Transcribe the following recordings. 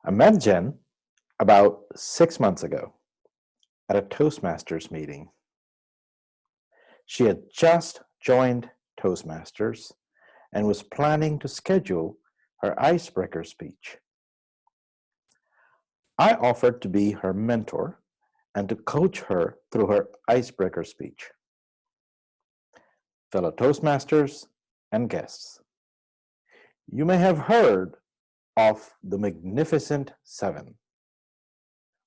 I met Jen about 6 months ago at a Toastmasters meeting. She had just joined Toastmasters and was planning to schedule her icebreaker speech. I offered to be her mentor and to coach her through her icebreaker speech. Fellow Toastmasters and guests, you may have heard of the Magnificent JeNN.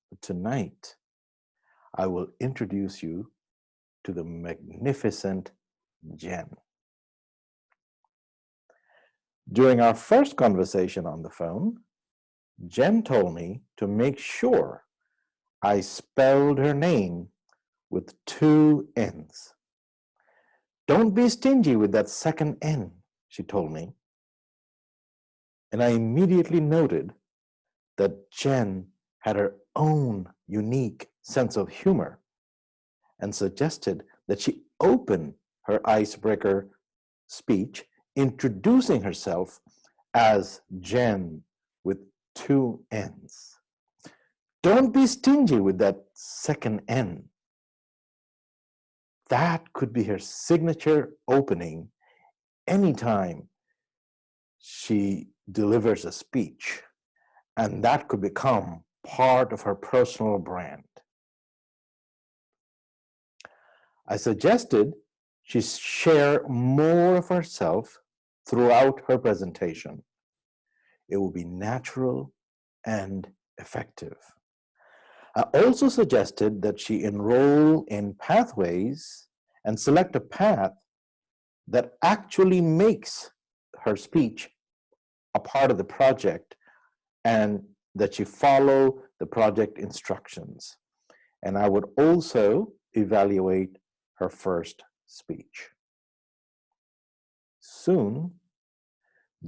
But tonight, I will introduce you to the Magnificent JeNN. During our first conversation on the phone, Jen told me to make sure I spelled her name with 2 N's. Don't be stingy with that second N, she told me. And I immediately noted that Jen had her own unique sense of humor and suggested that she open her icebreaker speech introducing herself as Jen with 2 N's. Don't be stingy with that second N. That could be her signature opening anytime she delivers a speech, and that could become part of her personal brand. I suggested she share more of herself throughout her presentation. It will be natural and effective. I also suggested that she enroll in pathways and select a path that actually makes her speech a part of the project, and that she follow the project instructions. And I would also evaluate her first speech. Soon,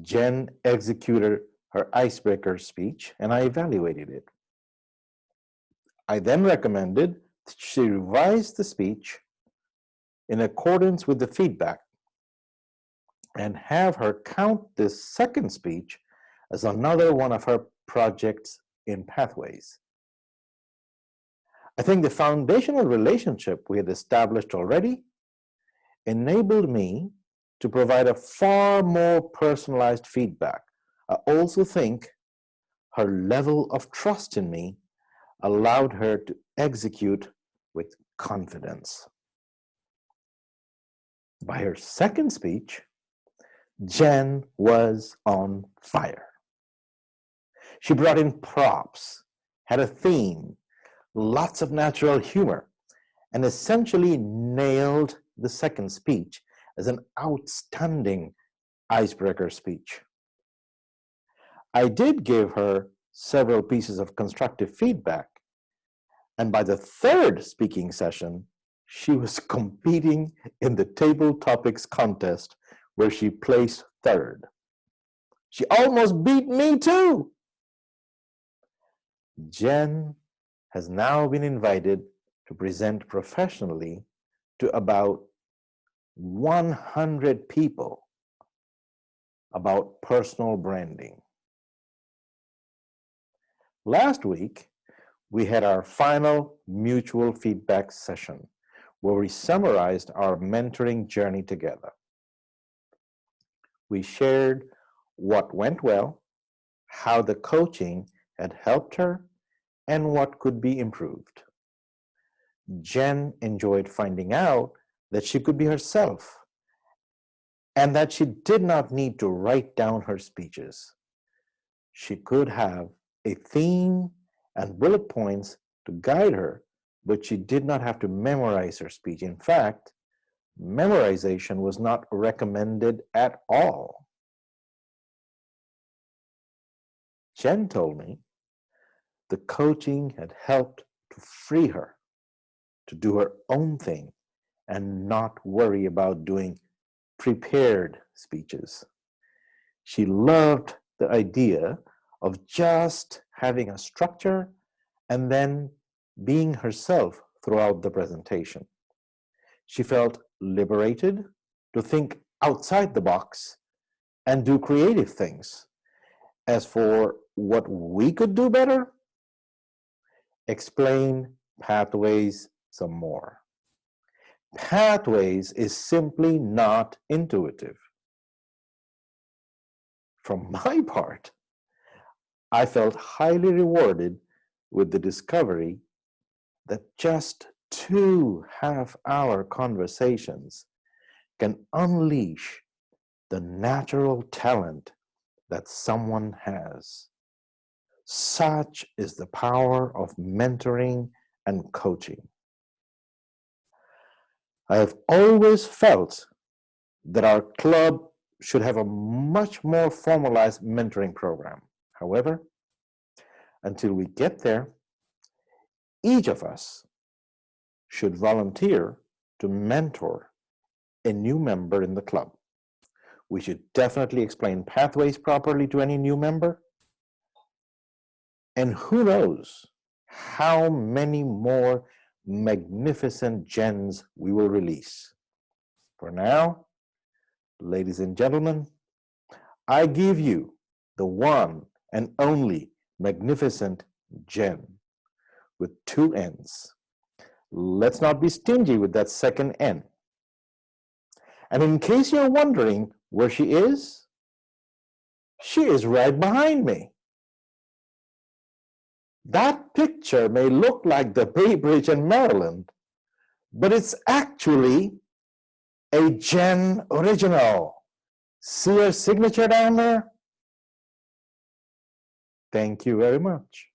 Jen executed her icebreaker speech, and I evaluated it. I then recommended that she revise the speech in accordance with the feedback and have her count this second speech as another one of her projects in pathways. I think the foundational relationship we had established already enabled me to provide a far more personalized feedback. I also think her level of trust in me allowed her to execute with confidence. By her second speech, Jen was on fire. She brought in props, had a theme, lots of natural humor, and essentially nailed the second speech as an outstanding icebreaker speech. I did give her several pieces of constructive feedback, and by the third speaking session, she was competing in the table topics contest where she placed third. She almost beat me too. Jen has now been invited to present professionally to about 100 people about personal branding. Last week, we had our final mutual feedback session where we summarized our mentoring journey together. We shared what went well, how the coaching had helped her, and what could be improved. Jen enjoyed finding out that she could be herself and that she did not need to write down her speeches. She could have a theme and bullet points to guide her, but she did not have to memorize her speech. In fact, memorization was not recommended at all. Jen told me the coaching had helped to free her to do her own thing and not worry about doing prepared speeches. She loved the idea of just having a structure and then being herself throughout the presentation. She felt liberated to think outside the box and do creative things. As for what we could do better? Explain pathways some more. Pathways is simply not intuitive. From my part, I felt highly rewarded with the discovery that just 2 half-hour conversations can unleash the natural talent that someone has. Such is the power of mentoring and coaching. I have always felt that our club should have a much more formalized mentoring program. However, until we get there, each of us should volunteer to mentor a new member in the club. We should definitely explain pathways properly to any new member. And who knows how many more magnificent JeNNs we will release. For now, ladies and gentlemen, I give you the one and only Magnificent JeNN with 2 N's. Let's not be stingy with that second N. And in case you're wondering where she is right behind me. That picture may look like the Bay Bridge in Maryland, but it's actually a JeNN original. See her signature down there? Thank you very much.